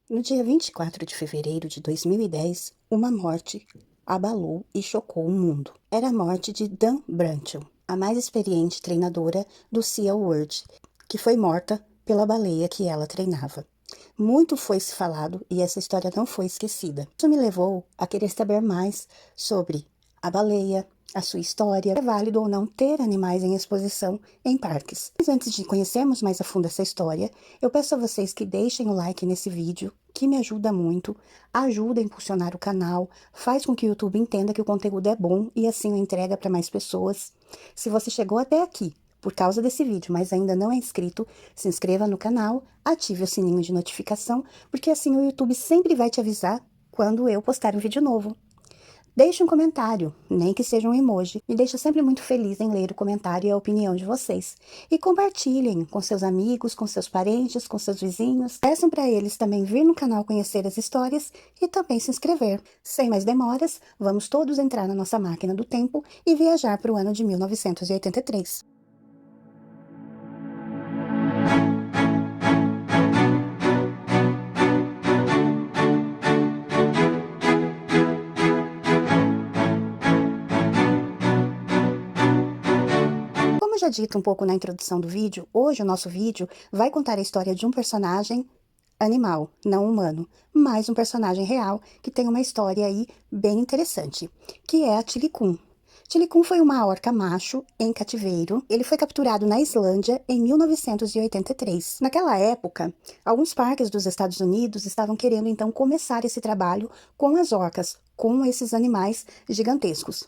No dia 24 de fevereiro de 2010, uma morte abalou e chocou o mundo. Era a morte de Dan Branchel, a mais experiente treinadora do Sea World, que foi morta pela baleia que ela treinava. Muito foi se falado e essa história não foi esquecida. Isso me levou a querer saber mais sobre a baleia, a sua história, é válido ou não ter animais em exposição em parques. Mas antes de conhecermos mais a fundo essa história, eu peço a vocês que deixem o like nesse vídeo, que me ajuda muito, ajuda a impulsionar o canal, faz com que o YouTube entenda que o conteúdo é bom e assim o entrega para mais pessoas. Se você chegou até aqui por causa desse vídeo, mas ainda não é inscrito, se inscreva no canal, ative o sininho de notificação, porque assim o YouTube sempre vai te avisar quando eu postar um vídeo novo. Deixe um comentário, nem que seja um emoji, me deixa sempre muito feliz em ler o comentário e a opinião de vocês. E compartilhem com seus amigos, com seus parentes, com seus vizinhos. Peçam para eles também vir no canal conhecer as histórias e também se inscrever. Sem mais demoras, vamos todos entrar na nossa máquina do tempo e viajar para o ano de 1983. Como já dito um pouco na introdução do vídeo, hoje o nosso vídeo vai contar a história de um personagem animal, não humano, mas um personagem real que tem uma história aí bem interessante, que é a Tilikum. Tilikum foi uma orca macho em cativeiro. Ele foi capturado na Islândia em 1983. Naquela época, alguns parques dos Estados Unidos estavam querendo então começar esse trabalho com as orcas, com esses animais gigantescos.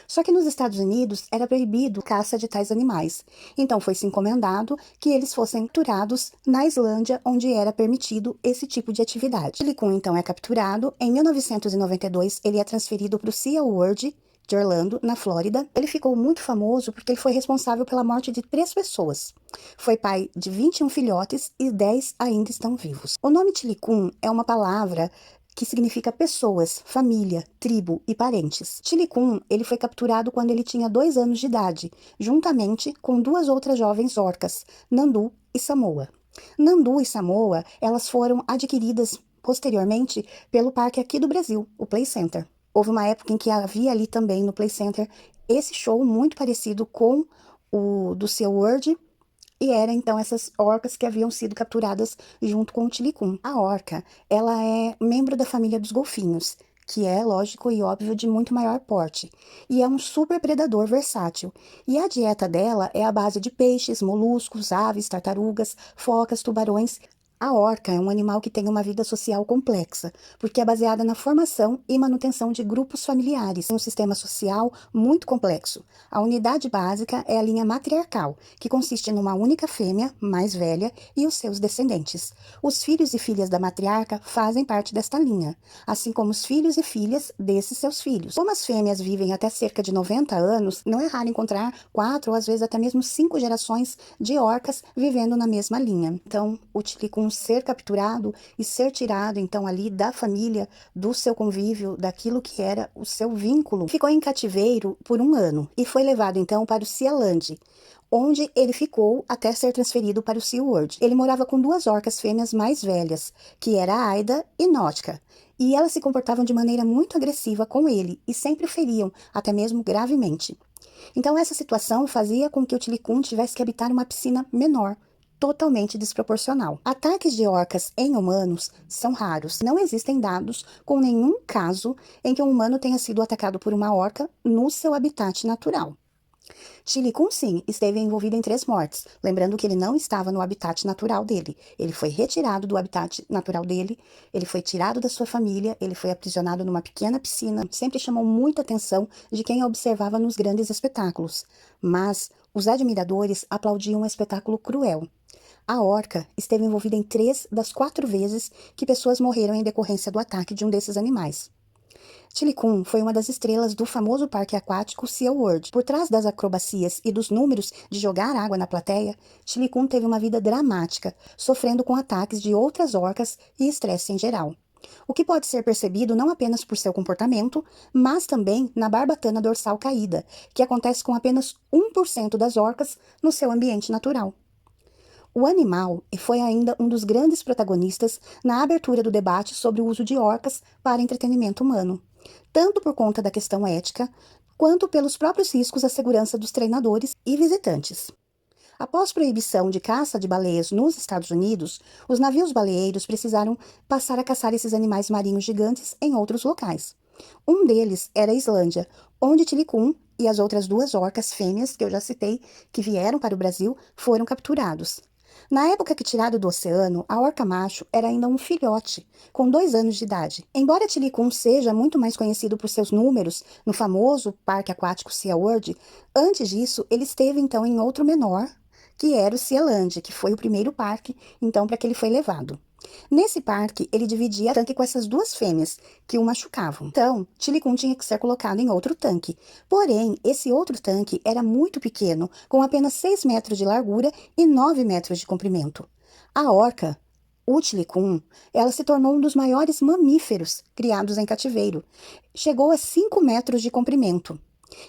Só que nos Estados Unidos era proibido a caça de tais animais. Então foi-se encomendado que eles fossem capturados na Islândia, onde era permitido esse tipo de atividade. Tilikum então é capturado. Em 1992 ele é transferido para o Sea World de Orlando, na Flórida. Ele ficou muito famoso porque ele foi responsável pela morte de 3 pessoas. Foi pai de 21 filhotes e 10 ainda estão vivos. O nome Tilikum é uma palavra que significa pessoas, família, tribo e parentes. Tilikum, ele foi capturado quando ele tinha 2 anos de idade, juntamente com 2 outras jovens orcas, Nandu e Samoa. Nandu e Samoa, elas foram adquiridas posteriormente pelo parque aqui do Brasil, o Play Center. Houve uma época em que havia ali também no Play Center esse show muito parecido com o do SeaWorld, e era então essas orcas que haviam sido capturadas junto com o Tilikum. A orca, ela é membro da família dos golfinhos, que é, lógico e óbvio, de muito maior porte. E é um super predador versátil. E a dieta dela é a base de peixes, moluscos, aves, tartarugas, focas, tubarões. A orca é um animal que tem uma vida social complexa, porque é baseada na formação e manutenção de grupos familiares. Tem um sistema social muito complexo. A unidade básica é a linha matriarcal, que consiste numa única fêmea, mais velha, e os seus descendentes. Os filhos e filhas da matriarca fazem parte desta linha, assim como os filhos e filhas desses seus filhos. Como as fêmeas vivem até cerca de 90 anos, não é raro encontrar 4 ou às vezes até mesmo 5 gerações de orcas vivendo na mesma linha. Então, o Tilikum ser capturado e ser tirado então ali da família, do seu convívio, daquilo que era o seu vínculo, ficou em cativeiro por 1 ano e foi levado então para o Sealand, onde ele ficou até ser transferido para o SeaWorld. Ele morava com 2 orcas fêmeas mais velhas, que era a Aida e Nótica, e elas se comportavam de maneira muito agressiva com ele e sempre o feriam, até mesmo gravemente. Então essa situação fazia com que o Tilikum tivesse que habitar uma piscina menor, totalmente desproporcional. Ataques de orcas em humanos são raros. Não existem dados com nenhum caso em que um humano tenha sido atacado por uma orca no seu habitat natural. Tilikum, sim, esteve envolvido em 3 mortes, lembrando que ele não estava no habitat natural dele. Ele foi retirado do habitat natural dele, ele foi tirado da sua família, ele foi aprisionado numa pequena piscina. Sempre chamou muita atenção de quem observava nos grandes espetáculos, mas os admiradores aplaudiam um espetáculo cruel. A orca esteve envolvida em 3 das 4 vezes que pessoas morreram em decorrência do ataque de um desses animais. Tilikum foi uma das estrelas do famoso parque aquático SeaWorld. Por trás das acrobacias e dos números de jogar água na plateia, Tilikum teve uma vida dramática, sofrendo com ataques de outras orcas e estresse em geral. O que pode ser percebido não apenas por seu comportamento, mas também na barbatana dorsal caída, que acontece com apenas 1% das orcas no seu ambiente natural. O animal foi ainda um dos grandes protagonistas na abertura do debate sobre o uso de orcas para entretenimento humano, tanto por conta da questão ética, quanto pelos próprios riscos à segurança dos treinadores e visitantes. Após proibição de caça de baleias nos Estados Unidos, os navios baleeiros precisaram passar a caçar esses animais marinhos gigantes em outros locais. Um deles era a Islândia, onde Tilikum e as outras duas orcas fêmeas que eu já citei, que vieram para o Brasil, foram capturados. Na época que tirado do oceano, a orca macho era ainda um filhote, com 2 anos de idade. Embora Tilikum seja muito mais conhecido por seus números no famoso parque aquático SeaWorld, antes disso ele esteve então em outro menor, que era o Sealand, que foi o primeiro parque, então, para que ele foi levado. Nesse parque, ele dividia tanque com essas duas fêmeas, que o machucavam. Então, Tilikum tinha que ser colocado em outro tanque. Porém, esse outro tanque era muito pequeno, com apenas 6 metros de largura e 9 metros de comprimento. A orca, o Tilikum, ela se tornou um dos maiores mamíferos criados em cativeiro. Chegou a 5 metros de comprimento.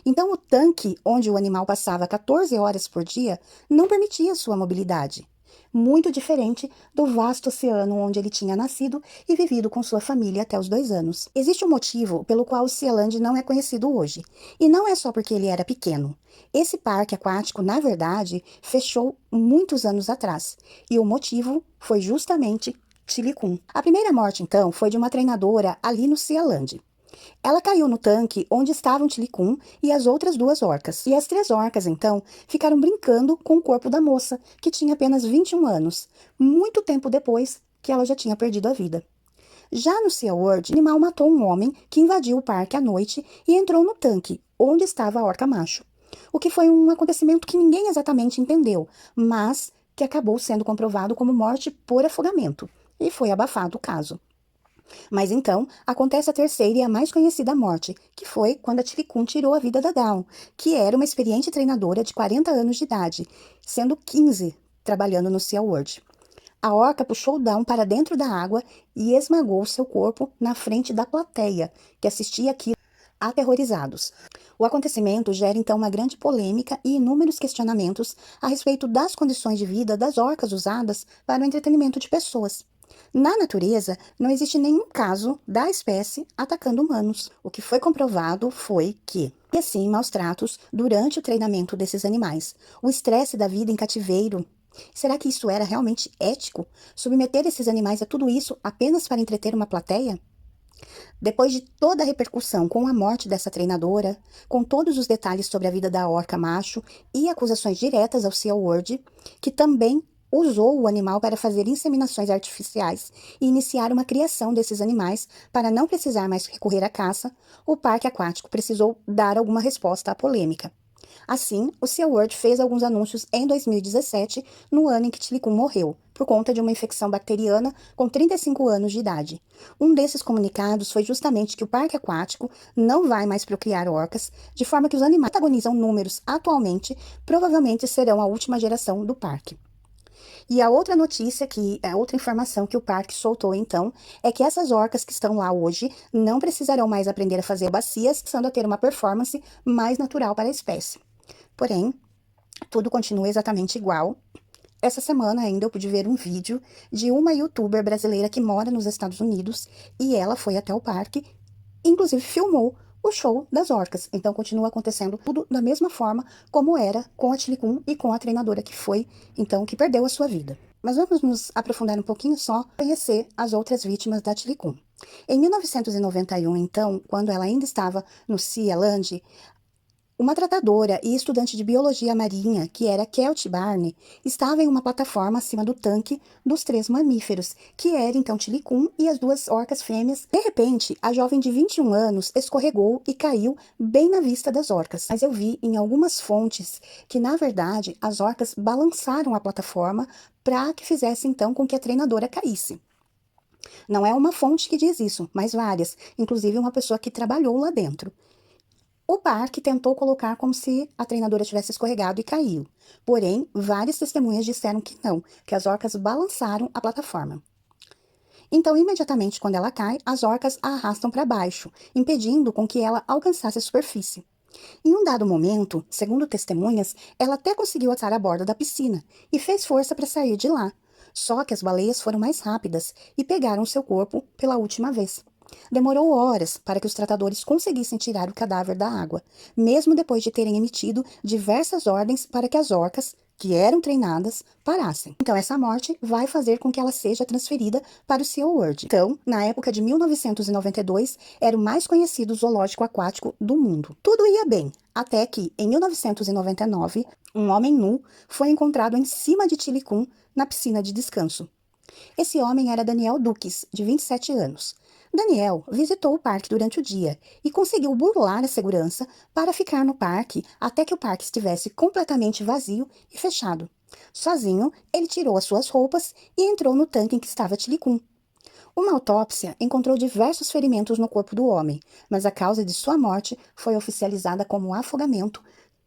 Então, o tanque onde o animal passava 14 horas por dia não permitia sua mobilidade. Muito diferente do vasto oceano onde ele tinha nascido e vivido com sua família até os 2 anos. Existe um motivo pelo qual o Sealand não é conhecido hoje, e não é só porque ele era pequeno. Esse parque aquático, na verdade, fechou muitos anos atrás, e o motivo foi justamente Tilikum. A primeira morte, então, foi de uma treinadora ali no Sealand. Ela caiu no tanque onde estavam Tilikum e as outras duas orcas. E as 3 orcas, então, ficaram brincando com o corpo da moça, que tinha apenas 21 anos, muito tempo depois que ela já tinha perdido a vida. Já no SeaWorld, o animal matou um homem que invadiu o parque à noite e entrou no tanque, onde estava a orca macho. O que foi um acontecimento que ninguém exatamente entendeu, mas que acabou sendo comprovado como morte por afogamento, e foi abafado o caso. Mas então, acontece a terceira e a mais conhecida morte, que foi quando a Tilikum tirou a vida da Dawn, que era uma experiente treinadora de 40 anos de idade, sendo 15 trabalhando no SeaWorld. A orca puxou Dawn para dentro da água e esmagou seu corpo na frente da plateia, que assistia aquilo aterrorizados. O acontecimento gera então uma grande polêmica e inúmeros questionamentos a respeito das condições de vida das orcas usadas para o entretenimento de pessoas. Na natureza, não existe nenhum caso da espécie atacando humanos. O que foi comprovado foi que, e assim, maus tratos durante o treinamento desses animais, o estresse da vida em cativeiro. Será que isso era realmente ético? Submeter esses animais a tudo isso apenas para entreter uma plateia? Depois de toda a repercussão com a morte dessa treinadora, com todos os detalhes sobre a vida da orca macho e acusações diretas ao SeaWorld, que também usou o animal para fazer inseminações artificiais e iniciar uma criação desses animais para não precisar mais recorrer à caça, o parque aquático precisou dar alguma resposta à polêmica. Assim, o SeaWorld fez alguns anúncios em 2017, no ano em que Tilikum morreu, por conta de uma infecção bacteriana com 35 anos de idade. Um desses comunicados foi justamente que o parque aquático não vai mais procriar orcas, de forma que os animais que protagonizam números atualmente provavelmente serão a última geração do parque. E a outra notícia, a outra informação que o parque soltou então, é que essas orcas que estão lá hoje não precisarão mais aprender a fazer bacias, passando a ter uma performance mais natural para a espécie. Porém, tudo continua exatamente igual. Essa semana ainda eu pude ver um vídeo de uma youtuber brasileira que mora nos Estados Unidos e ela foi até o parque, inclusive filmou o show das orcas. Então continua acontecendo tudo da mesma forma como era com a Tilikum e com a treinadora que foi, então, que perdeu a sua vida. Mas vamos nos aprofundar um pouquinho só, conhecer as outras vítimas da Tilikum. Em 1991, então, quando ela ainda estava no SeaLand, uma tratadora e estudante de biologia marinha, que era Kelt Barney, estava em uma plataforma acima do tanque dos 3 mamíferos, que era então Tilikum e as 2 orcas fêmeas. De repente, a jovem de 21 anos escorregou e caiu bem na vista das orcas. Mas eu vi em algumas fontes que, na verdade, as orcas balançaram a plataforma para que fizesse então com que a treinadora caísse. Não é uma fonte que diz isso, mas várias, inclusive uma pessoa que trabalhou lá dentro. O parque tentou colocar como se a treinadora tivesse escorregado e caiu. Porém, várias testemunhas disseram que não, que as orcas balançaram a plataforma. Então, imediatamente quando ela cai, as orcas a arrastam para baixo, impedindo com que ela alcançasse a superfície. Em um dado momento, segundo testemunhas, ela até conseguiu alçar a borda da piscina e fez força para sair de lá. Só que as baleias foram mais rápidas e pegaram seu corpo pela última vez. Demorou horas para que os tratadores conseguissem tirar o cadáver da água, mesmo depois de terem emitido diversas ordens para que as orcas, que eram treinadas, parassem. Então, essa morte vai fazer com que ela seja transferida para o SeaWorld. Então, na época de 1992, era o mais conhecido zoológico aquático do mundo. Tudo ia bem, até que, em 1999, um homem nu foi encontrado em cima de Tilikum, na piscina de descanso. Esse homem era Daniel Dukes, de 27 anos. Daniel visitou o parque durante o dia e conseguiu burlar a segurança para ficar no parque até que o parque estivesse completamente vazio e fechado. Sozinho, ele tirou as suas roupas e entrou no tanque em que estava Tilikum. Uma autópsia encontrou diversos ferimentos no corpo do homem, mas a causa de sua morte foi oficializada como afogamento.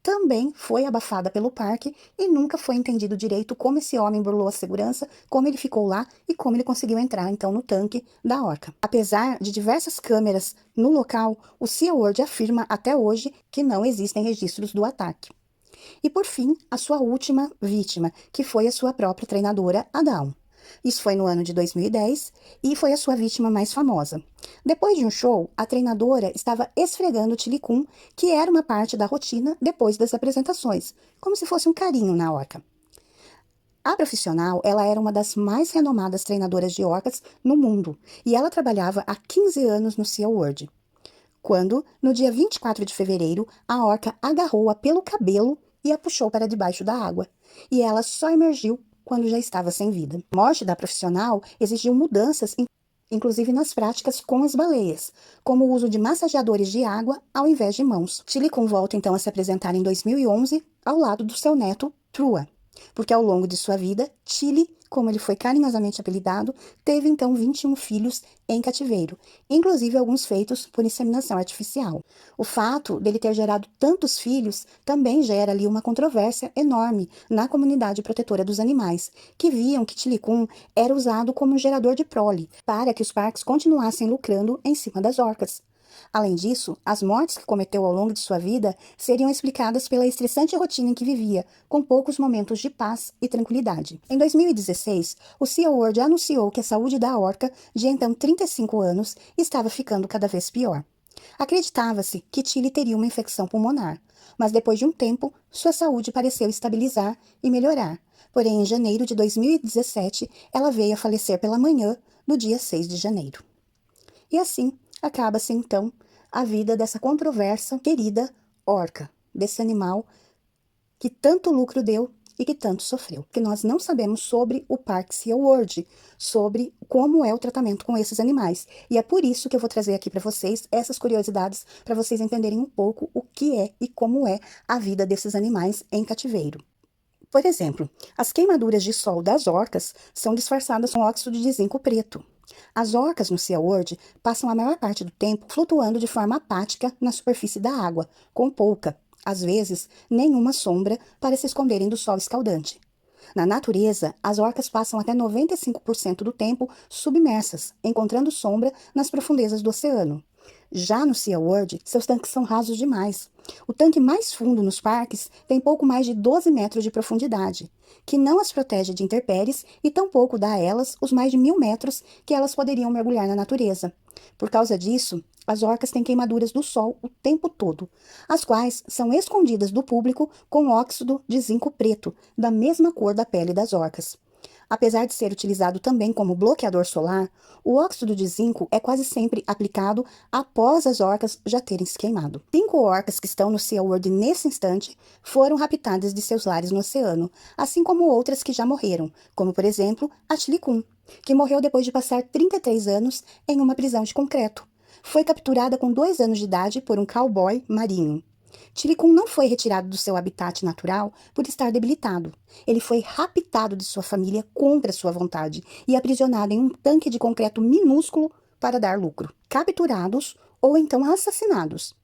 Também foi abafada pelo parque e nunca foi entendido direito como esse homem burlou a segurança, como ele ficou lá e como ele conseguiu entrar, então, no tanque da orca. Apesar de diversas câmeras no local, o SeaWorld afirma até hoje que não existem registros do ataque. E, por fim, a sua última vítima, que foi a sua própria treinadora, a Dawn. Isso foi no ano de 2010 e foi a sua vítima mais famosa. Depois de um show, a treinadora estava esfregando o Tilikum, que era uma parte da rotina depois das apresentações, como se fosse um carinho na orca. A profissional, ela era uma das mais renomadas treinadoras de orcas no mundo e ela trabalhava há 15 anos no SeaWorld. Quando, no dia 24 de fevereiro, a orca agarrou-a pelo cabelo e a puxou para debaixo da água, e ela só emergiu quando já estava sem vida. A morte da profissional exigiu mudanças, inclusive nas práticas com as baleias, como o uso de massageadores de água ao invés de mãos. Tilikum volta então a se apresentar em 2011 ao lado do seu neto, Trua, porque ao longo de sua vida, Chili, como ele foi carinhosamente apelidado, teve então 21 filhos em cativeiro, inclusive alguns feitos por inseminação artificial. O fato dele ter gerado tantos filhos também gera ali uma controvérsia enorme na comunidade protetora dos animais, que viam que Tilikum era usado como um gerador de prole, para que os parques continuassem lucrando em cima das orcas. Além disso, as mortes que cometeu ao longo de sua vida seriam explicadas pela estressante rotina em que vivia, com poucos momentos de paz e tranquilidade. Em 2016, o SeaWorld anunciou que a saúde da orca, de então 35 anos, estava ficando cada vez pior. Acreditava-se que Chili teria uma infecção pulmonar, mas depois de um tempo, sua saúde pareceu estabilizar e melhorar. Porém, em janeiro de 2017, ela veio a falecer pela manhã, no dia 6 de janeiro. E assim, acaba-se, então, a vida dessa controversa, querida orca, desse animal que tanto lucro deu e que tanto sofreu. Que nós não sabemos sobre o Parque SeaWorld, sobre como é o tratamento com esses animais. E é por isso que eu vou trazer aqui para vocês essas curiosidades, para vocês entenderem um pouco o que é e como é a vida desses animais em cativeiro. Por exemplo, as queimaduras de sol das orcas são disfarçadas com óxido de zinco preto. As orcas no SeaWorld passam a maior parte do tempo flutuando de forma apática na superfície da água, com pouca, às vezes, nenhuma sombra para se esconderem do sol escaldante. Na natureza, as orcas passam até 95% do tempo submersas, encontrando sombra nas profundezas do oceano. Já no SeaWorld, seus tanques são rasos demais. O tanque mais fundo nos parques tem pouco mais de 12 metros de profundidade, que não as protege de intempéries e tampouco dá a elas os mais de 1.000 metros que elas poderiam mergulhar na natureza. Por causa disso, as orcas têm queimaduras do sol o tempo todo, as quais são escondidas do público com óxido de zinco preto, da mesma cor da pele das orcas. Apesar de ser utilizado também como bloqueador solar, o óxido de zinco é quase sempre aplicado após as orcas já terem se queimado. 5 orcas que estão no SeaWorld nesse instante foram raptadas de seus lares no oceano, assim como outras que já morreram, como por exemplo a Tilikum, que morreu depois de passar 33 anos em uma prisão de concreto. Foi capturada com 2 anos de idade por um cowboy marinho. Tilikum não foi retirado do seu habitat natural por estar debilitado. Ele foi raptado de sua família contra sua vontade e aprisionado em um tanque de concreto minúsculo para dar lucro. Capturados ou então assassinados.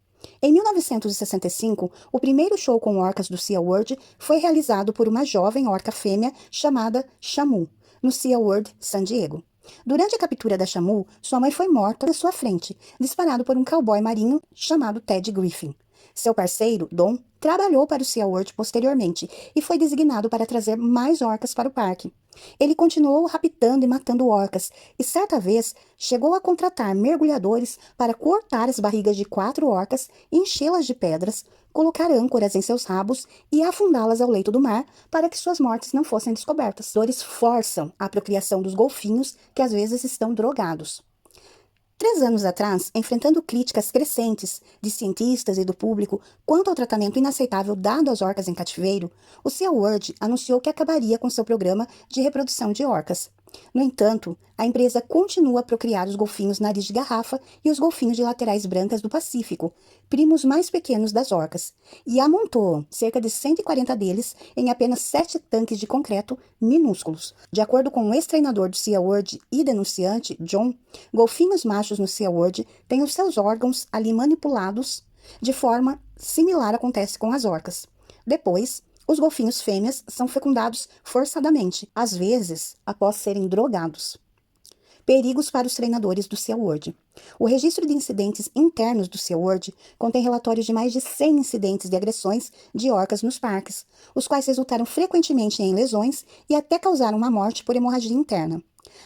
Em 1965, o primeiro show com orcas do SeaWorld foi realizado por uma jovem orca fêmea chamada Shamu, no SeaWorld San Diego. Durante a captura da Shamu, sua mãe foi morta na sua frente, disparado por um cowboy marinho chamado Ted Griffin. Seu parceiro, Don, trabalhou para o SeaWorld posteriormente e foi designado para trazer mais orcas para o parque. Ele continuou raptando e matando orcas e, certa vez, chegou a contratar mergulhadores para cortar as barrigas de 4 orcas, enchê-las de pedras, colocar âncoras em seus rabos e afundá-las ao leito do mar para que suas mortes não fossem descobertas. Os dores forçam a procriação dos golfinhos, que às vezes estão drogados. 3 anos atrás, enfrentando críticas crescentes de cientistas e do público quanto ao tratamento inaceitável dado às orcas em cativeiro, o SeaWorld anunciou que acabaria com seu programa de reprodução de orcas. No entanto, a empresa continua a procriar os golfinhos nariz de garrafa e os golfinhos de laterais brancas do Pacífico, primos mais pequenos das orcas, e amontoam cerca de 140 deles em apenas 7 tanques de concreto minúsculos. De acordo com o ex-treinador do SeaWorld e denunciante, John, golfinhos machos no SeaWorld têm os seus órgãos ali manipulados de forma similar acontece com as orcas. Depois, os golfinhos fêmeas são fecundados forçadamente, às vezes após serem drogados. Perigos para os treinadores do SeaWorld. O registro de incidentes internos do SeaWorld contém relatórios de mais de 100 incidentes de agressões de orcas nos parques, os quais resultaram frequentemente em lesões e até causaram uma morte por hemorragia interna.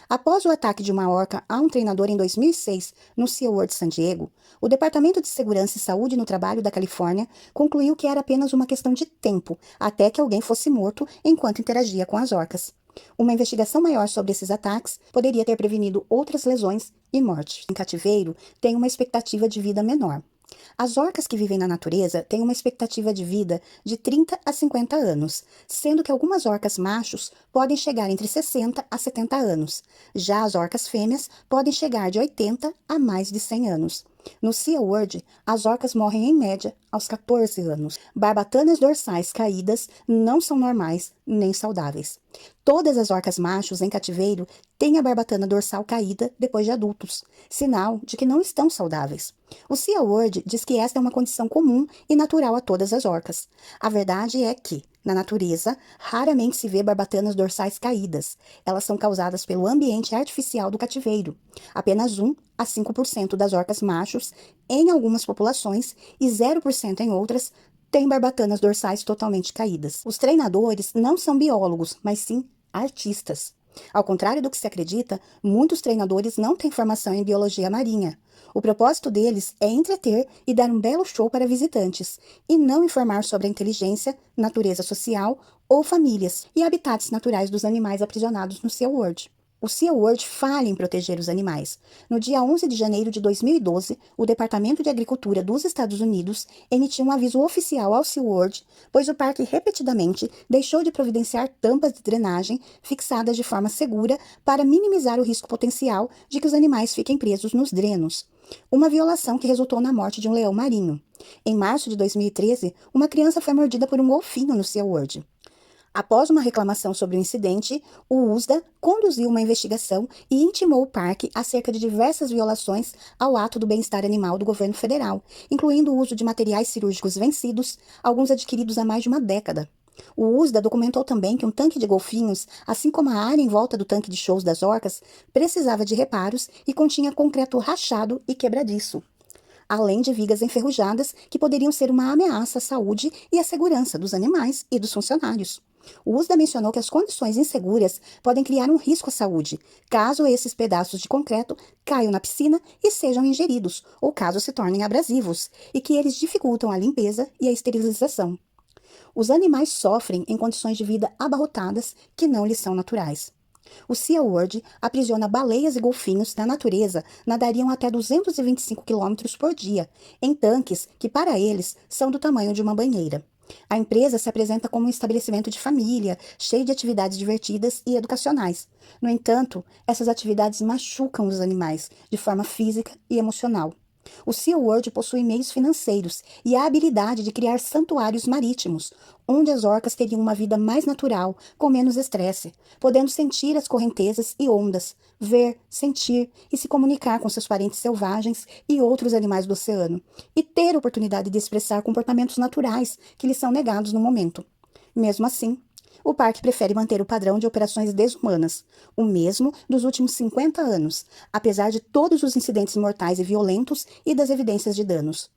Após o ataque de uma orca a um treinador em 2006 no SeaWorld San Diego, o Departamento de Segurança e Saúde no Trabalho da Califórnia concluiu que era apenas uma questão de tempo até que alguém fosse morto enquanto interagia com as orcas. Uma investigação maior sobre esses ataques poderia ter prevenido outras lesões e mortes. Em cativeiro, tem uma expectativa de vida menor. As orcas que vivem na natureza têm uma expectativa de vida de 30 a 50 anos, sendo que algumas orcas machos podem chegar entre 60 a 70 anos. Já as orcas fêmeas podem chegar de 80 a mais de 100 anos. No SeaWorld, as orcas morrem em média aos 14 anos. Barbatanas dorsais caídas não são normais nem saudáveis. Todas as orcas machos em cativeiro têm a barbatana dorsal caída depois de adultos, sinal de que não estão saudáveis. O SeaWorld diz que esta é uma condição comum e natural a todas as orcas. A verdade é que, na natureza, raramente se vê barbatanas dorsais caídas. Elas são causadas pelo ambiente artificial do cativeiro. Apenas 1 a 5% das orcas machos, em algumas populações, e 0% em outras, têm barbatanas dorsais totalmente caídas. Os treinadores não são biólogos, mas sim artistas. Ao contrário do que se acredita, muitos treinadores não têm formação em biologia marinha. O propósito deles é entreter e dar um belo show para visitantes, e não informar sobre a inteligência, natureza social ou famílias e habitats naturais dos animais aprisionados no SeaWorld. O SeaWorld falha em proteger os animais. No dia 11 de janeiro de 2012, o Departamento de Agricultura dos Estados Unidos emitiu um aviso oficial ao SeaWorld, pois o parque repetidamente deixou de providenciar tampas de drenagem fixadas de forma segura para minimizar o risco potencial de que os animais fiquem presos nos drenos. Uma violação que resultou na morte de um leão marinho. Em março de 2013, uma criança foi mordida por um golfinho no SeaWorld. Após uma reclamação sobre o incidente, o USDA conduziu uma investigação e intimou o parque acerca de diversas violações ao ato do bem-estar animal do governo federal, incluindo o uso de materiais cirúrgicos vencidos, alguns adquiridos há mais de uma década. O USDA documentou também que um tanque de golfinhos, assim como a área em volta do tanque de shows das orcas, precisava de reparos e continha concreto rachado e quebradiço, além de vigas enferrujadas que poderiam ser uma ameaça à saúde e à segurança dos animais e dos funcionários. O USDA mencionou que as condições inseguras podem criar um risco à saúde, caso esses pedaços de concreto caiam na piscina e sejam ingeridos, ou caso se tornem abrasivos, e que eles dificultam a limpeza e a esterilização. Os animais sofrem em condições de vida abarrotadas que não lhes são naturais. O SeaWorld aprisiona baleias e golfinhos na natureza, nadariam até 225 km por dia, em tanques que, para eles, são do tamanho de uma banheira. A empresa se apresenta como um estabelecimento de família, cheio de atividades divertidas e educacionais. No entanto, essas atividades machucam os animais, de forma física e emocional. O SeaWorld possui meios financeiros e a habilidade de criar santuários marítimos, onde as orcas teriam uma vida mais natural, com menos estresse, podendo sentir as correntezas e ondas, ver, sentir e se comunicar com seus parentes selvagens e outros animais do oceano, e ter a oportunidade de expressar comportamentos naturais que lhes são negados no momento. Mesmo assim, o parque prefere manter o padrão de operações desumanas, o mesmo dos últimos 50 anos, apesar de todos os incidentes mortais e violentos e das evidências de danos.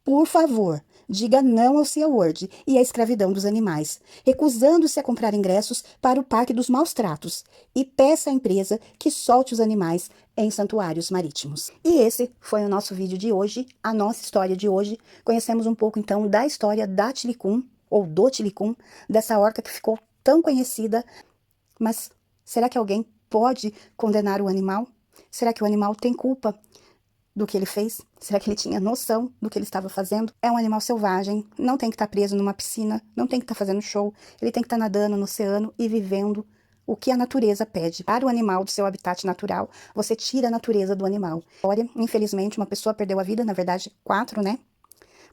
Por favor, diga não ao SeaWorld e à escravidão dos animais, recusando-se a comprar ingressos para o Parque dos Maus Tratos e peça à empresa que solte os animais em santuários marítimos. E esse foi o nosso vídeo de hoje, a nossa história de hoje. Conhecemos um pouco então da história da Tilicum, ou do Tilicum, dessa orca que ficou tão conhecida. Mas será que alguém pode condenar o animal? Será que o animal tem culpa do que ele fez? Será que ele tinha noção do que ele estava fazendo? É um animal selvagem, não tem que estar preso numa piscina, não tem que estar fazendo show, ele tem que estar nadando no oceano e vivendo o que a natureza pede. Para o animal do seu habitat natural, você tira a natureza do animal. Olha, infelizmente, uma pessoa perdeu a vida, na verdade, 4, né?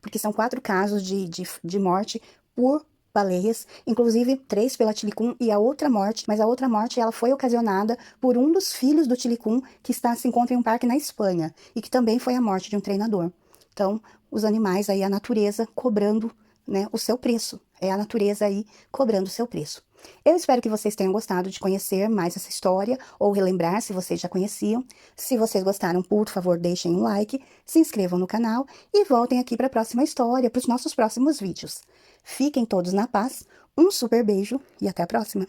Porque são 4 casos de morte por baleias, inclusive 3 pela Tilicum e a outra morte, mas a outra morte ela foi ocasionada por um dos filhos do Tilicum que se encontra em um parque na Espanha e que também foi a morte de um treinador. Então, os animais aí, a natureza cobrando, né, o seu preço. É a natureza aí cobrando o seu preço. Eu espero que vocês tenham gostado de conhecer mais essa história, ou relembrar se vocês já conheciam. Se vocês gostaram, por favor, deixem um like, se inscrevam no canal e voltem aqui para a próxima história, para os nossos próximos vídeos. Fiquem todos na paz, um super beijo e até a próxima!